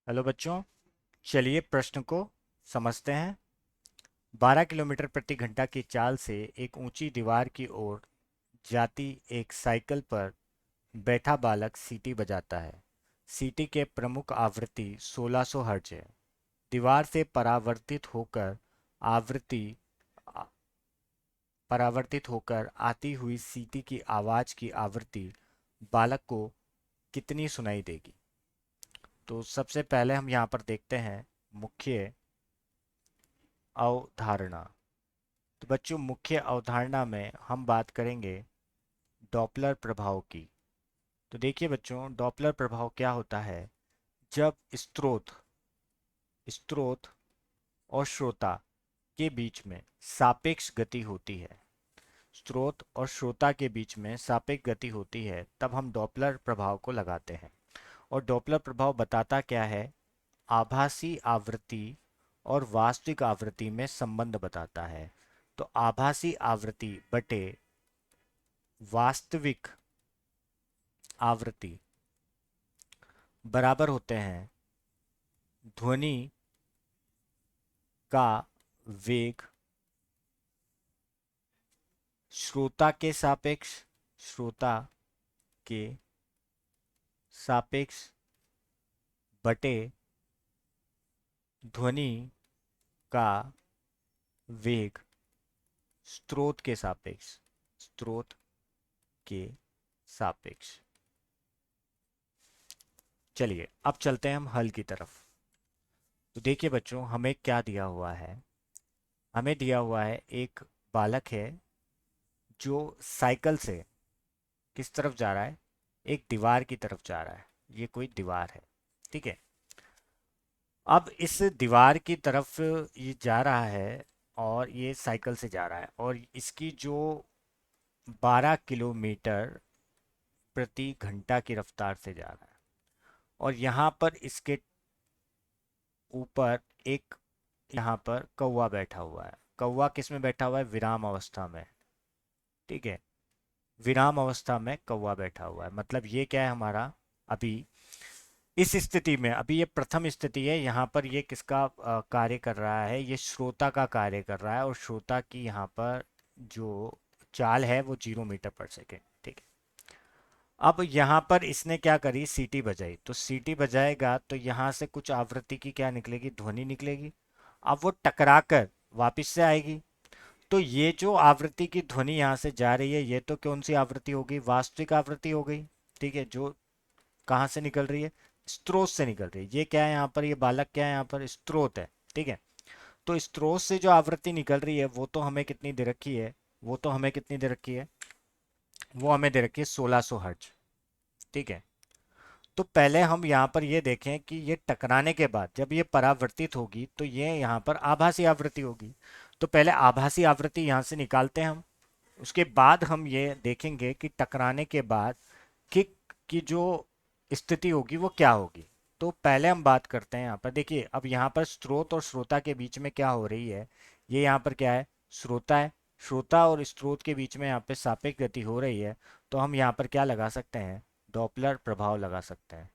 Hello बच्चों, चलिए प्रश्न को समझते हैं। 12 किलोमीटर प्रति घंटा की चाल से एक ऊंची दीवार की ओर जाती एक साइकिल पर बैठा बालक सीटी बजाता है। सीटी के प्रमुख आवृत्ति 1600 हर्ट्ज है। दीवार से आवृत्ति आ- परावर्तित होकर आती हुई सीटी की आवाज की आवृत्ति बालक को कितनी सुनाई देगी? तो सबसे पहले हम यहाँ पर देखते हैं मुख्य अवधारणा। तो बच्चों, मुख्य अवधारणा में हम बात करेंगे डॉपलर प्रभाव की। तो देखिए बच्चों, डॉपलर प्रभाव क्या होता है? जब स्रोत स्रोत और श्रोता के बीच में सापेक्ष गति होती है, स्रोत और श्रोता के बीच में सापेक्ष गति होती है, तब हम डॉपलर प्रभाव को लगाते हैं। और डॉपलर प्रभाव बताता क्या है? आभासी आवृत्ति और वास्तविक आवृत्ति में संबंध बताता है। तो आभासी आवृत्ति बटे वास्तविक आवृत्ति बराबर होते हैं ध्वनि का वेग श्रोता के सापेक्ष श्रोता के सापेक्ष बटे ध्वनि का वेग स्रोत के सापेक्ष स्रोत के सापेक्ष। चलिए अब चलते हैं हम हल की तरफ। तो देखिए बच्चों, हमें क्या दिया हुआ है? हमें दिया हुआ है एक बालक है जो साइकिल से किस तरफ जा रहा है? एक दीवार की तरफ जा रहा है। ये कोई दीवार है, ठीक है। अब इस दीवार की तरफ ये जा रहा है और ये साइकिल से जा रहा है, और इसकी जो 12 किलोमीटर प्रति घंटा की रफ्तार से जा रहा है। और यहाँ पर इसके ऊपर एक, यहाँ पर कौवा बैठा हुआ है। कौवा किस में बैठा हुआ है? विराम अवस्था में, ठीक है। विराम अवस्था में कौवा बैठा हुआ है। मतलब ये क्या है हमारा? अभी इस स्थिति में, अभी ये प्रथम स्थिति है, यहाँ पर ये किसका कार्य कर रहा है? ये श्रोता का कार्य कर रहा है। और श्रोता की यहाँ पर जो चाल है वो 0 मीटर पर सेकेंड, ठीक है। अब यहाँ पर इसने क्या करी? सीटी बजाई। तो सीटी बजाएगा तो यहाँ से कुछ आवृत्ति की क्या निकलेगी? ध्वनि निकलेगी। अब वो टकरा कर वापिस से आएगी। तो ये जो आवृत्ति की ध्वनि यहाँ से जा रही है, ये तो कौन सी आवृत्ति हो गई? वास्तविक आवृत्ति हो गई, ठीक है। जो कहाँ से निकल रही है? स्रोत से निकल रही है। ये क्या है यहाँ पर? ये बालक क्या है यहाँ पर? स्रोत है, ठीक है। तो स्रोत से जो आवृत्ति निकल रही है वो तो हमें कितनी दे रखी है? वो तो हमें कितनी दे रखी है? वो हमें दे रखी है 1600 हर्ट्ज, ठीक है। तो पहले हम यहाँ पर ये देखें कि ये टकराने के बाद जब ये परावर्तित होगी तो ये यहाँ पर आभासी आवृत्ति होगी। तो पहले आभासी आवृत्ति यहाँ से निकालते हैं हम। उसके बाद हम ये देखेंगे कि टकराने के बाद किक की जो स्थिति होगी वो क्या होगी। तो पहले हम बात करते हैं यहाँ पर। देखिए, अब यहाँ पर स्रोत और श्रोता के बीच में क्या हो रही है? ये यहाँ पर क्या है? श्रोता है। श्रोता और स्रोत के बीच में यहाँ पे सापेक्ष गति हो रही है। तो हम यहाँ पर क्या लगा सकते हैं? डॉपलर प्रभाव लगा सकते हैं।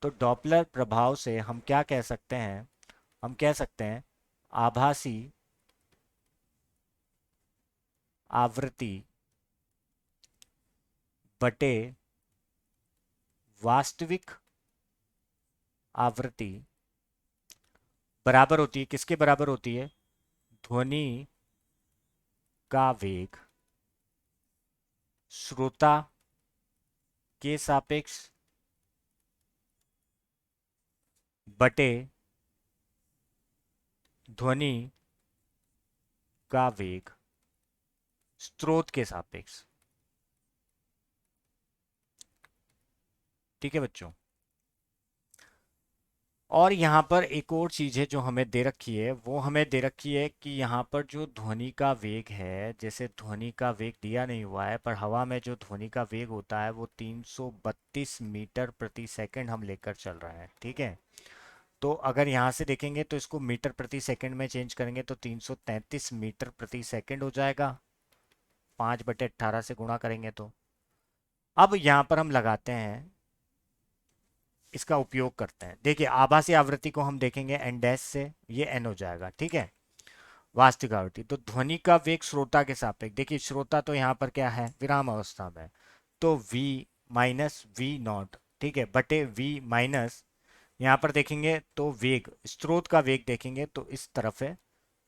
तो डॉपलर प्रभाव से हम क्या कह सकते हैं? हम कह सकते हैं आभासी आवृत्ति बटे वास्तविक आवृत्ति बराबर होती है, किसके बराबर होती है? ध्वनि का वेग श्रोता के सापेक्ष बटे ध्वनि का वेग स्रोत के सापेक्ष, ठीक है बच्चों। और यहाँ पर एक और चीज़ है जो हमें दे रखी है। वो हमें दे रखी है कि यहाँ पर जो ध्वनि का वेग है, जैसे ध्वनि का वेग दिया नहीं हुआ है, पर हवा में जो ध्वनि का वेग होता है वो 332 मीटर प्रति सेकंड हम लेकर चल रहे हैं, ठीक है। तो अगर यहाँ से देखेंगे तो इसको मीटर प्रति सेकंड में चेंज करेंगे तो 333 मीटर प्रति सेकंड हो जाएगा। 5/18 से गुणा करेंगे तो अब यहाँ पर हम लगाते हैं इसका उपयोग करते हैं। देखिए आभासी आवृत्ति को हम देखेंगे एन डैश से, ये एन हो जाएगा, ठीक है। वास्तविक आवृत्ति तो ध्वनि का वेग श्रोता के सापेक्ष, देखिए श्रोता तो यहाँ पर क्या है, विराम अवस्था में, तो v माइनस वी नॉट, ठीक है, बटे v माइनस, यहाँ पर देखेंगे तो वेग, स्रोत का वेग देखेंगे तो इस तरफ है,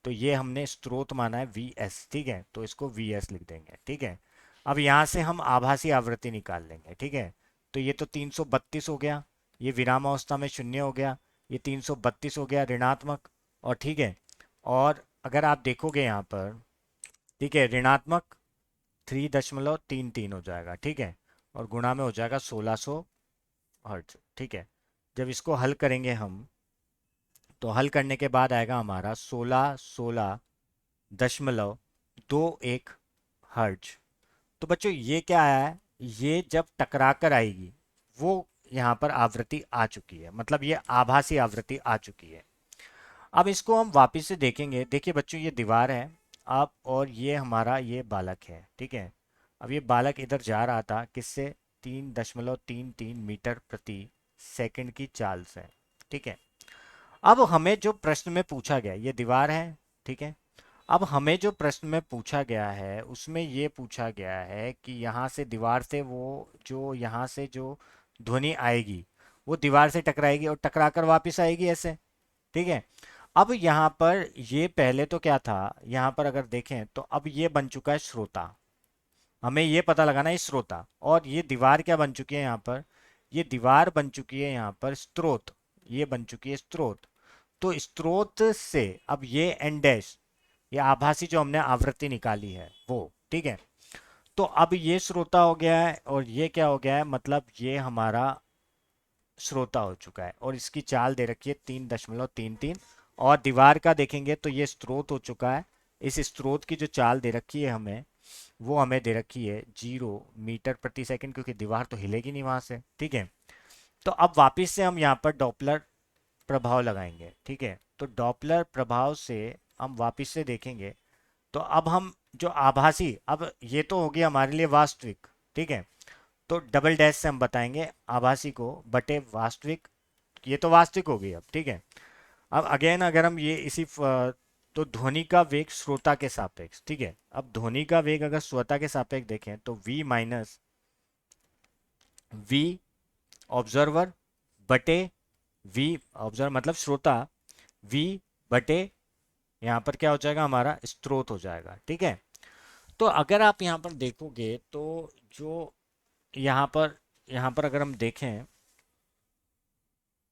तो ये हमने स्रोत माना है वी एस, ठीक है, तो इसको वी एस लिख देंगे, ठीक है। अब यहाँ से हम आभासी आवृत्ति निकाल लेंगे, ठीक है। तो ये तो 332 हो गया, ये विराम अवस्था में शून्य हो गया, ये 332 हो गया ऋणात्मक, और ठीक है, और अगर आप देखोगे यहाँ पर, ठीक है, ऋणात्मक 3.33 हो जाएगा, ठीक है, और गुणा में हो जाएगा 1600 हर्ट्ज, ठीक है। जब इसको हल करेंगे हम, तो हल करने के बाद आएगा हमारा 16.21 हर्ट्ज। तो बच्चों ये क्या आया है, ये जब टकरा कर आएगी वो यहाँ पर आवृत्ति आ चुकी है, मतलब ये आभासी आवृत्ति आ चुकी है। अब इसको हम वापस से देखेंगे, देखिए बच्चों ये दीवार है अब, और ये हमारा ये बालक है, ठीक है। अब ये बालक इधर जा रहा था किससे, 3.33 मीटर प्रति सेकंड की चाल से, ठीक है। अब हमें जो प्रश्न में पूछा गया, ये दीवार है, ठीक है। अब हमें जो प्रश्न में पूछा गया है उसमें ये पूछा गया है कि यहाँ से दीवार से वो जो यहाँ से जो ध्वनि आएगी वो दीवार से टकराएगी और टकरा कर वापस आएगी ऐसे, ठीक है। अब यहाँ पर ये पहले तो क्या था, यहाँ पर अगर देखें तो अब ये बन चुका है श्रोता, हमें ये पता लगाना है श्रोता, और ये दीवार क्या बन चुकी है यहाँ पर, ये दीवार बन चुकी है यहाँ पर स्रोत, ये बन चुकी है स्रोत। तो स्रोत से अब ये एन डैश, ये आभासी जो हमने आवृत्ति निकाली है वो, ठीक है। तो अब ये श्रोता हो गया है और ये क्या हो गया है, मतलब ये हमारा श्रोता हो चुका है, और इसकी चाल दे रखी है 3.33, और दीवार का देखेंगे तो ये स्रोत हो चुका है, इस स्रोत की जो चाल दे रखी है हमें, वो हमें दे रखी है 0 मीटर प्रति सेकंड, क्योंकि दीवार तो हिलेगी नहीं वहां से, ठीक है। तो अब वापिस से हम यहाँ पर डॉपलर प्रभाव लगाएंगे, ठीक है। तो डॉपलर प्रभाव से हम वापिस से देखेंगे, तो अब हम जो आभासी, अब ये तो होगी हमारे लिए वास्तविक, ठीक है। तो डबल डैश से हम बताएंगे आभासी को बटे वास्तविक, ये तो वास्तविक हो गई अब, ठीक है। अब अगेन अगर हम ये इसी तो ध्वनि का वेग श्रोता के सापेक्ष, ठीक है। अब ध्वनि का वेग अगर श्रोता के सापेक्ष देखें तो v माइनस वी ऑब्जर्वर बटे v ऑब्जर्वर मतलब श्रोता, v बटे यहाँ पर क्या हो जाएगा, हमारा स्रोत हो जाएगा, ठीक है। तो अगर आप यहाँ पर देखोगे तो जो यहाँ पर अगर हम देखें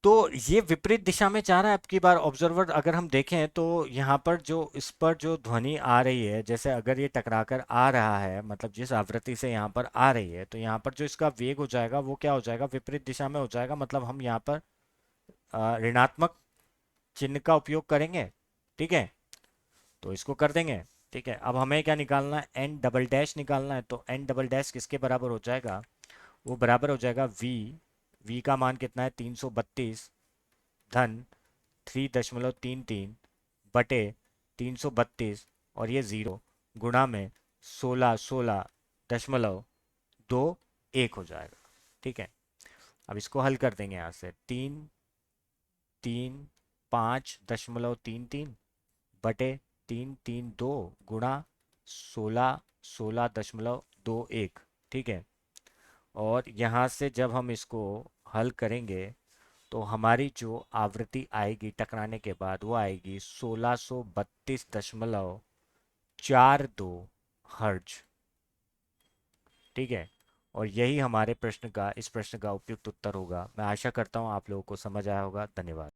तो ये विपरीत दिशा में जा रहा है। अब की बार ऑब्जर्वर अगर हम देखें तो यहाँ पर जो इस पर जो ध्वनि आ रही है, जैसे अगर ये टकराकर आ रहा है, मतलब जिस आवृत्ति से यहाँ पर आ रही है, तो यहाँ पर जो इसका वेग हो जाएगा वो क्या हो जाएगा, विपरीत दिशा में हो जाएगा, मतलब हम यहाँ पर ऋणात्मक चिन्ह का उपयोग करेंगे, ठीक है। तो इसको कर देंगे, ठीक है। अब हमें क्या निकालना है, एन डबल डैश निकालना है, तो एन डबल डैश किसके बराबर हो जाएगा, वो बराबर हो जाएगा वी का मान कितना है 332 धन 3.33 बटे 332, और ये जीरो गुणा में 16.21 हो जाएगा, ठीक है। अब इसको हल कर देंगे, यहाँ से 335.33 बटे 332 गुणा 16.21, ठीक है। और यहाँ से जब हम इसको हल करेंगे तो हमारी जो आवृत्ति आएगी टकराने के बाद वो आएगी 1632.42 हर्ट्ज, ठीक है। और यही हमारे प्रश्न का, इस प्रश्न का उपयुक्त उत्तर होगा। मैं आशा करता हूँ आप लोगों को समझ आया होगा। धन्यवाद।